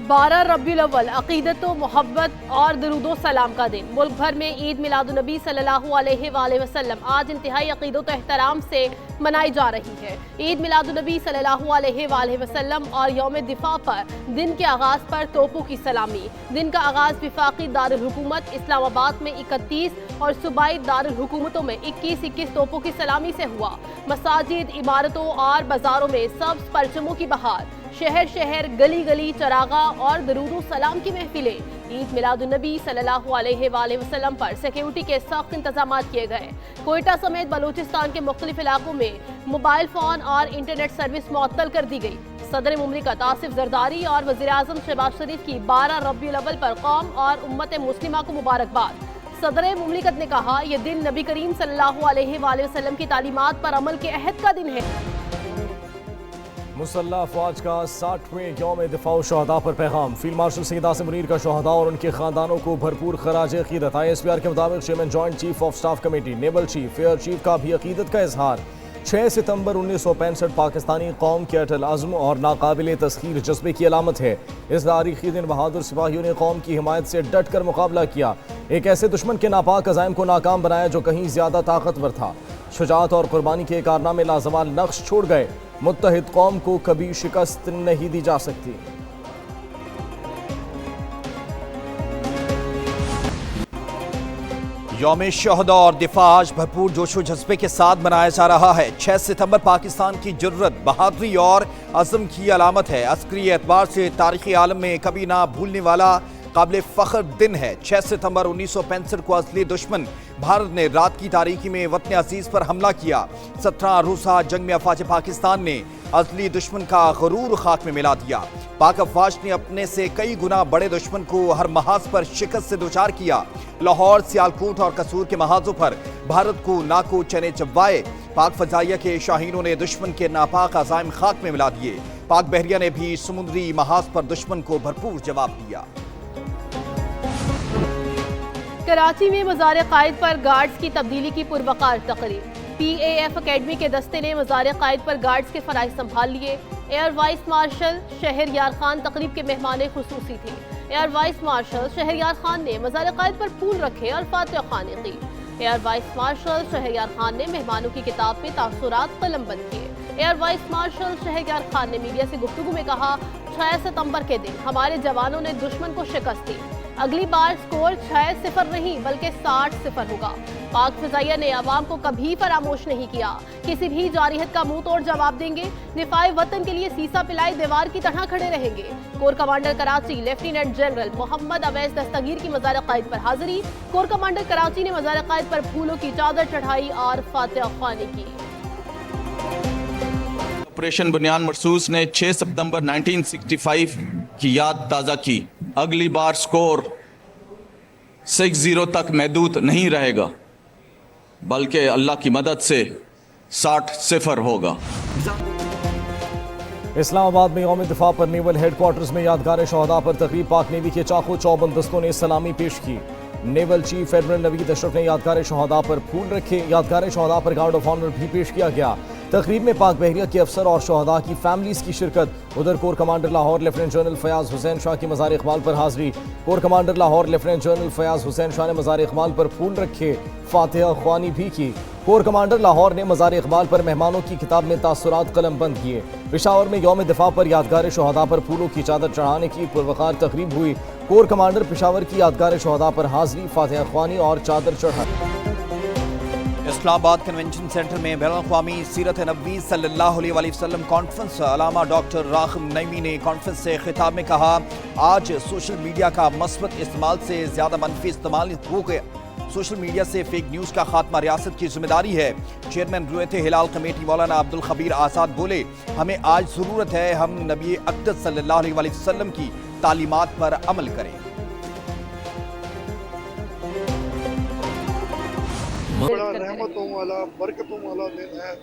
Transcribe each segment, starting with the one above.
12 रबीउल अव्वल अक़ीदत व मोहब्बत और दरूदो सलाम का दिन। मुल्क भर में ईद मिलादुन्नबी सल्लल्लाहु अलैहि वसल्लम आज इंतहाई अक़ीदत व एहतराम से मनाई जा रही है। ईद मिलादुन्नबी सल्लल्लाहु अलैहि वसल्लम और यौम दिफा पर दिन के आगाज़ पर तोपों की सलामी। दिन का आगाज़ विफाकी दारुल हुकूमत इस्लामाबाद में 31 और सूबाई दारुल हुकूमतों में 21 तोपों की सलामी से हुआ। मसाजिद, इमारतों और बाजारों में सब्ज़ परचमों की बहार, शहर शहर गली गली चरागा और दरूद सलाम की महफिलें। ईद मिलादुन्नबी सल्लल्लाहु अलैहि वसल्लम पर सिक्योरिटी के सख्त इंतजाम किए गए। कोयटा समेत बलूचिस्तान के मुख्तलिफ इलाकों में मोबाइल फ़ोन और इंटरनेट सर्विस मुअत्तल कर दी गई। सदर मुमलिकत आसिफ जरदारी और वज़ीर आज़म शहबाज शरीफ की 12 रबीउल अव्वल पर कौम और उम्मत मुस्लिमा को मुबारकबाद। सदर मुमलिकत ने कहा, यह दिन नबी करीम सल्लल्लाहु अलैहि वसल्लम की तालीमात पर अमल के अहद का दिन है। मुसल्लह अफवाज का 60वें यौम दिफा शहदा पर पैगाम। फील्ड मार्शल सैयद आसिम मुनीर का शहदा और उनके खानदानों को भरपूर खराज अकीदत। ISPR के मुताबिक chairman joint chief of staff committee naval chief air chief का भी अकीदत का इजहार। 6 सितंबर 1965 पाकिस्तानी कौम के अटल अज़्म और नाकाबिल तस्खीर जज्बे की अलामत है। इस तारीखी दिन बहादुर सिपाहियों ने कौम की हिमायत से डट कर मुकाबला किया, एक ऐसे दुश्मन के नापाक अज़ाइम को नाकाम बनाया जो कहीं ज्यादा ताकतवर था। शुजाअत और कुर्बानी के कारनामे लाजवाल नक्श छोड़ गए। मुत्तहिद कौम को कभी शिकस्त नहीं दी जा सकती। यौम शहदा और दिफा आज भरपूर जोशो जज्बे के साथ मनाया जा रहा है। 6 सितंबर पाकिस्तान की जुर्रत, बहादुरी और अज़म की अलामत है। अस्करी एतबार से तारीख़ी आलम में कभी ना भूलने वाला काबिल फ़ख्र दिन है। 6 सितंबर 1965 को असली दुश्मन भारत ने रात की तारीकी में वतन अजीज़ पर हमला किया। 17 रोज़ा जंग में अफवाज पाकिस्तान ने असली दुश्मन का गरूर खाक में मिला दिया। पाक अफवाज ने अपने से कई गुना बड़े दुश्मन को हर महाज पर शिकस्त से दोचार किया। लाहौर, सियालकोट और कसूर के महाजों पर भारत को नाको चने चब्बाए। पाक फजाइया के शाहीनों ने दुश्मन के नापाक अज़ाइम खाक में मिला दिए। पाक बहरिया ने भी समुद्री महाज पर दुश्मन को भरपूर जवाब दिया। कराची में मज़ार कायद पर गार्ड्स की तब्दीली की पुरवकार तकरीब। PAF अकेडमी के दस्ते ने मज़ार कायद पर गार्ड्स के फराइज़ संभाल लिए। Air vice marshal Shahryar Khan तकरीब के मेहमान खुसूसी थे। Air vice marshal Shahryar Khan ने मज़ार कायद पर फूल रखे और फातिहा ख़्वानी की। Air vice marshal Shahryar Khan ने मेहमानों की किताब में तासुरात कलमबंद किए। Air vice marshal Shahryar Khan ने मीडिया से गुफ्तगू में कहा, 6 सितंबर के दिन हमारे जवानों ने दुश्मन को शिकस्त दी। अगली बार स्कोर 6-0 नहीं बल्कि 60-0 होगा। पाक फिजाइया ने अवाम को कभी फरामोश नहीं किया। किसी भी जारिहत का मुंह तोड़ जवाब देंगे। दिफाए वतन के लिए सीसा पिलाई दीवार की तरह खड़े रहेंगे। Core commander Karachi lieutenant general Mohammad Awais Dastgir की मज़ार कायद पर हाजिरी। कोर कमांडर कराची ने मज़ार कायद पर फूलों की चादर चढ़ाई और फातिहा ख़्वानी की। ऑपरेशन बुनियान मरसूस ने 6 सितंबर 1965 की याद ताज़ा की। अगली बार स्कोर 6-0 तक महदूद नहीं रहेगा बल्कि अल्लाह की मदद से 60-0 होगा। इस्लामाबाद में यौम दिफा पर नेवल हेडक्वार्टर्स में यादगार शहदा पर तकरीब। पाक नेवी के चाको चौबंद दस्तों ने सलामी पेश की। Naval chief admiral Naveed Ashraf ने यादगार शहदा पर फूल रखे। यादगार शहदा पर गार्ड ऑफ ऑनर भी पेश किया गया। तकरीब में पाक बहरिया के अफसर और शहदा की फैमिलीज की शिरकत। उधर corps commander Lahore lieutenant general Fayaz Hussain Shah की मज़ार इकबाल पर हाजिरी। Corps commander Lahore lieutenant general Fayaz Hussain Shah ने मज़ार इकबाल पर फूल रखे, फातिहा ख़्वानी भी की। कोर कमांडर लाहौर ने मज़ार इकबाल पर मेहमानों की किताब में तासुरात कलम बंद किए। पेशावर में यौम दिफा पर यादगार शहदा पर फूलों की चादर चढ़ाने की पुरवकार तकरीब हुई। कोर कमांडर पेशावर की यादगार शहदा पर हाजिरी, फातिहा ख़्वानी और चादर चढ़ाई। इस्लामाबाद कन्वेंशन सेंटर में बैनुल-अक़वामी सीरत नबी सल्लल्लाहु अलैहि वसल्लम कॉन्फ्रेंस। अलामा डॉक्टर राग़िब नईमी ने कॉन्फ्रेंस से खिताब में कहा, आज सोशल मीडिया का मस्बत इस्तेमाल से ज़्यादा मनफी इस्तेमाल हो गया। सोशल मीडिया से फेक न्यूज़ का खात्मा रियासत की जिम्मेदारी है। चेयरमैन रुयत हिलाल कमेटी मौलाना अब्दुल खबीर आज़ाद बोले, हमें आज ज़रूरत है हम नबी अक़दस सल्लल्लाहु अलैहि वसल्लम की तालीमात पर अमल करें। बड़ा रहमतों वाला बरकतों वाला दिन है।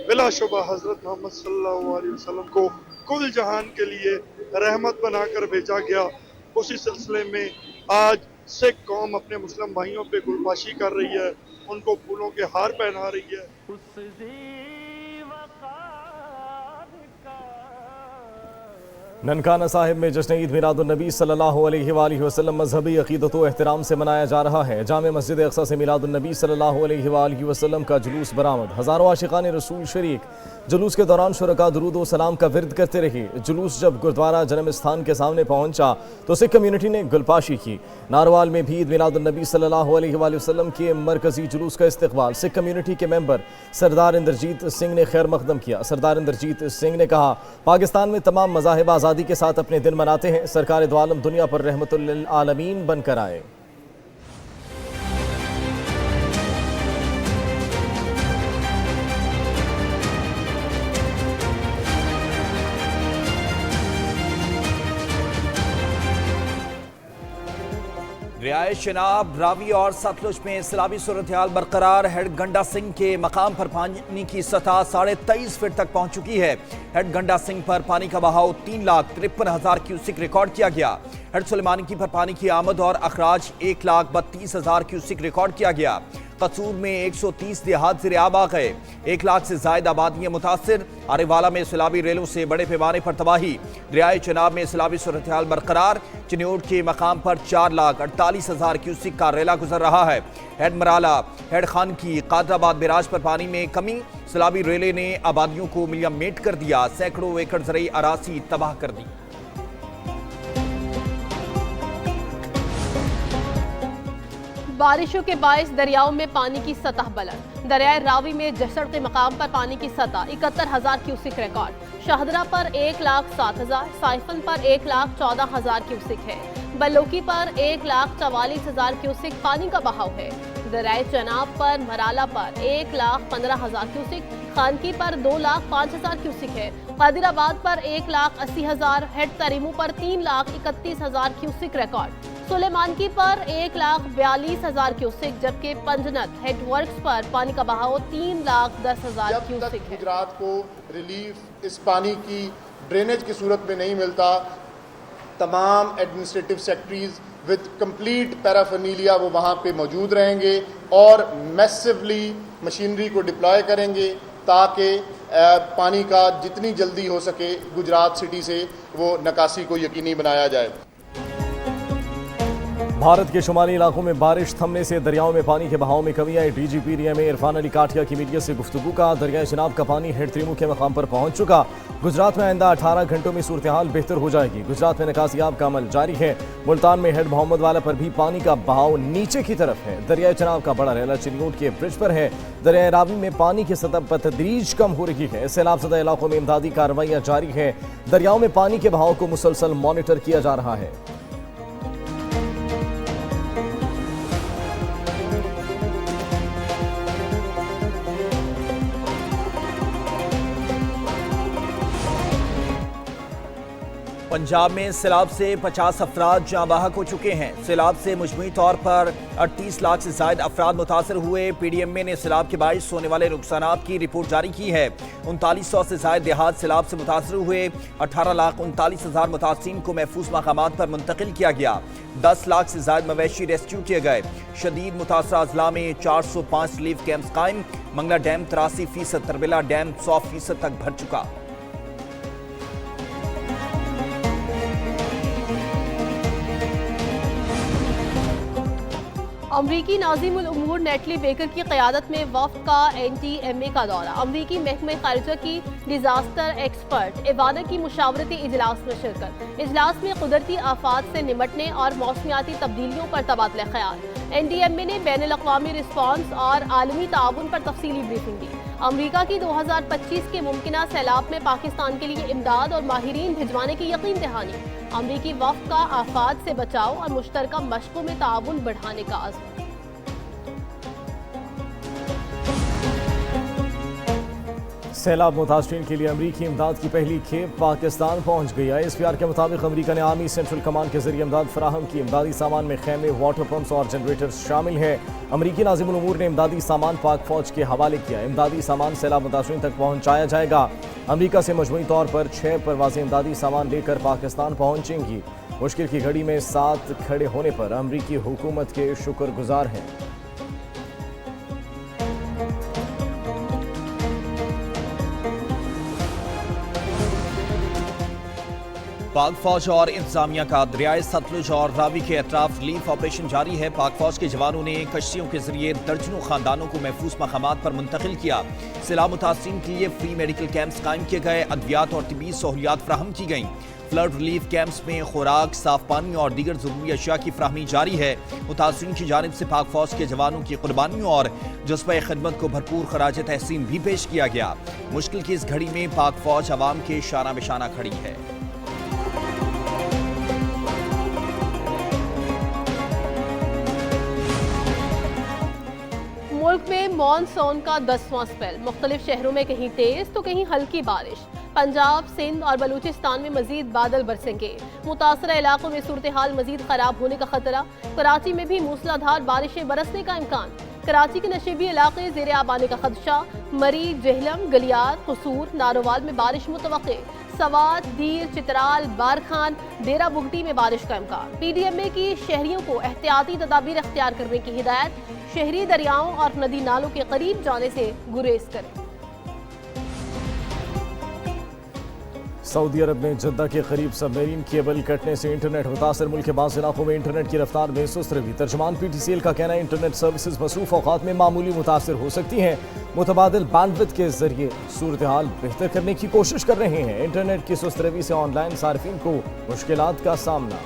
बिलाशुबा हजरत मोहम्मद सल्लल्लाहु अलैहि वसल्लम को कुल जहान के लिए रहमत बनाकर भेजा गया। उसी सिलसिले में आज सिख कौम अपने मुस्लिम भाइयों पे गुलबाशी कर रही है, उनको फूलों के हार पहना रही है। ननकाना साहिब में जश्न ईद मिलादुन्नबी सल्लल्लाहु अलैहि वसल्लम मजहबी अक़ीदत व एहतराम से मनाया जा रहा है। जामे मस्जिद अक़सा से मिलादुन्नबी सल्लल्लाहु अलैहि वसल्लम का जुलूस बरामद। हज़ारों आशिकान रसूल शरीक। जुलूस के दौरान शुरका दुरूद व सलाम का विर्द करते रहे। जुलूस जब गुरुद्वारा जन्म स्थान के सामने पहुंचा तो सिख कम्यूनिटी ने गुलपाशी की। नारवाल में भी ईद मिलादुन्नबी सल्लल्लाहु अलैहि वसल्लम के मरकजी जुलूस का इस्तकबाल सिख कम्यूनिटी के मेंबर सरदार इंद्रजीत सिंह ने खैर मकदम किया। सरदार इंद्रजीत सिंह ने कहा, पाकिस्तान में तमाम मज़ाहिब आज़ादी के साथ अपने दिन मनाते हैं। सरकार दो आलम दुनिया पर रहमतुल लिल आलमीन बनकर आए। रियायत शनाब, रावी और सतलुज में सैलाबी सूरत हाल बरकरार। हेड गंडा सिंह के मकाम पर पानी की सतह 23.5 फीट तक पहुंच चुकी है। हेड गंडा सिंह पर पानी का बहाव 3,53,000 क्यूसिक रिकॉर्ड किया गया। हेड सुलेमानी पर पानी की आमद और अखराज 1,32,000 क्यूसिक रिकॉर्ड किया गया। कसूर में 130 देहात ज़ेर आब आ गए। 1 लाख से ज्यादा आबादियां मुतासिर। आरेवाला में सैलाबी रेलों से बड़े पैमाने पर तबाही। रियायत चनाब में सैलाबी सूरत हाल बरकरार। चिन्योट के मकाम पर 4,48,000 क्यूसिक का रेला गुजर रहा है। हेड मराला, हेड खान की कादराबाद बैराज पर पानी में कमी। सैलाबी रेले ने आबादियों को मिलिया मेट कर दिया। सैकड़ों एकड़ ज़रई अरासी तबाह कर दी। बारिशों के बायस दरियाओं में पानी की सतह बुलंद। दरियाए रावी में जसड़ के मकाम पर पानी की सतह 71,000 क्यूसिक रिकॉर्ड। शाहदरा पर 1,07,000, साइफन पर 1,14,000 क्यूसिक है। बलोकी पर 1,44,000 क्यूसिक पानी का बहाव है। दरियाए चनाब पर मराला पर 1,15,000 क्यूसिक, खानकी पर 2,05,000 क्यूसिक है। कादिराबाद पर 1,80,000, हेड तरीमू पर 3,31,000 क्यूसिक रिकॉर्ड। सुलेमानकी पर 1,42,000 क्यूसिक, जबकि पंजनत हेडवर्क्स पर पानी का बहाव 3,10,000 क्यूसिक है। गुजरात को रिलीफ इस पानी की ड्रेनेज की सूरत में नहीं मिलता, तमाम एडमिनिस्ट्रेटिव सेक्रेटरीज विद कंप्लीट पैराफर्नीलिया वो वहाँ पे मौजूद रहेंगे और मैसिवली मशीनरी को डिप्लॉय करेंगे ताकि पानी का जितनी जल्दी हो सके गुजरात सिटी से वो निकासी को यकीनी बनाया जाए। भारत के शुमाली इलाकों में बारिश थमने से दरियाओं में पानी के बहाव में कमी आई। डीजीपी रिया में इरफान अली काठिया की मीडिया से गुफ्तगू का। दरियाए चिनाब का पानी हेड त्रिमू के मकाम पर पहुंच चुका। गुजरात में आइंदा 18 घंटों में सूरत हाल बेहतर हो जाएगी। गुजरात में निकासियाब का अमल जारी है। मुल्तान में हेड मोहम्मद वाला पर भी पानी का बहाव नीचे की तरफ है। दरियाए चिनाब का बड़ा रेला चिन्योट के ब्रिज पर है। दरियाए रावी में पानी की सतह बतदरीज कम हो रही है। सैलाब ज़दा इलाकों में इमदादी कार्रवाइयाँ जारी है। दरियाओं में पानी के बहाव को मुसलसल मॉनिटर किया जा रहा है। पंजाब में सैलाब से 50 अफराद जाँ बाहक हो चुके हैं। सैलाब से मजमूई तौर पर 38 लाख से ज्यादा अफराद मुतासर हुए। PDMA ने सैलाब के बाइस होने वाले नुकसानात की रिपोर्ट जारी की है। 3900 से ज्यादा देहात सैलाब से मुतासर हुए। 18,39,000 मुतासिरीन को महफूज मकामात पर मुंतकिल किया गया। 10 लाख से ज्यादा मवेशी रेस्क्यू किए गए। शदीद मुतासरा अजला में 405 रिलीफ कैंप्स कायम। मंगला डैम 83%, तरबेला डैम 100% तक भर चुका। अमरीकी नाज़िमुल उमूर नेटली बेकर की क़यादत में वफ़द का NTMA का दौरा। अमरीकी महकमे ख़ारिजा की डिज़ास्टर एक्सपर्ट इवाना की मुशावरती इजलास में शिरकत। इजलास में कुदरती आफात से निमटने और मौसमियाती तब्दीलियों पर तबादला ख्याल। NTMA ने बैनुल-अक़वामी रिस्पॉन्स और आलमी ताउन पर तफसीली ब्रीफिंग दी। अमरीका की 2025 के मुमकिना सैलाब में पाकिस्तान के लिए इमदाद और माहिरीन भिजवाने की यकीन दहानी। अमरीकी वफ़द का आफात से बचाव और मुश्तरका मशक़ों में ताउन बढ़ाने का अज़्म। सैलाब मुतासरीन के लिए अमरीकी इमदाद की पहली खेप पाकिस्तान पहुंच गई। ISPR के मुताबिक अमरीका ने आर्मी सेंट्रल कमांड के जरिए इमदाद फराहम की। इमदादी सामान में खैमे, वाटर पंप्स और जनरेटर्स शामिल हैं। अमरीकी नाज़िमुल उमूर ने इमदादी सामान पाक फौज के हवाले किया। इमदादी सामान सैलाब मुतासरीन तक पहुंचाया जाएगा। अमरीका से मजमूई तौर पर 6 परवाज़ें इमदादी सामान लेकर पाकिस्तान पहुंचेंगी। मुश्किल की घड़ी में साथ खड़े होने पर अमरीकी हुकूमत के शुक्रगुजार हैं। पाक फौज और इंतजामिया का दरियाए सतलुज और रावी के अतराफ रिलीफ ऑपरेशन जारी है। पाक फौज के जवानों ने कश्तियों के जरिए दर्जनों खानदानों को महफूज मकामात पर मुंतकिल किया। सैलाब मुतासरीन के लिए फ्री मेडिकल कैंप्स कायम किए गए, अद्वियात और तिबी सहूलियात फ्राहम की गई। फ्लड रिलीफ कैंप्स में खुराक, साफ पानी और दीगर जरूरी अशिया की फ्राहमी जारी है। मुतासरीन की जानिब से पाक फौज के जवानों की कुर्बानियों और जज्बा खिदमत को भरपूर खराज तहसीन भी पेश किया गया। मुश्किल की इस घड़ी में पाक फौज अवाम के शाना बिशाना खड़ी है। मुल्क में मॉनसून का 10वां स्पेल, मुख्तलिफ शहरों में कहीं तेज तो कहीं हल्की बारिश। पंजाब, सिंध और बलूचिस्तान में मजीद बादल बरसेंगे। मुतासरा इलाकों में सूरत हाल मजीद खराब होने का खतरा। कराची में भी मूसलाधार बारिशें बरसने का इम्कान। कराची के नशेबी इलाके ज़ेर आब आने का खदशा। मरी, जहलम, गलियार, कसूर, नारोवाल में बारिश मुतवक्के। सवात, दीर, चित्राल, बारखान, डेरा बुगटी में बारिश का इम्कान। PDMA की शहरियों को एहतियाती तदाबीर अख्तियार करने की हिदायत। शहरी दरियाओं और नदी नालों के करीब जाने से गुरेज करें। सऊदी अरब में जद्दा के करीब सबमरीन केबल कटने से इंटरनेट मुतासर। मुल्क के बाज़ इलाकों में इंटरनेट की रफ्तार में सुस्त रही। तर्जमान PTCL का कहना है इंटरनेट सर्विसेज मसरूफ औकात में मामूली मुतासर हो सकती हैं। मुतबादिल बैंडविड्थ के जरिए सूरत हाल बेहतर करने की कोशिश कर रहे हैं। इंटरनेट की सुस्त रवी से ऑनलाइन सार्फिन को मुश्किलात का सामना।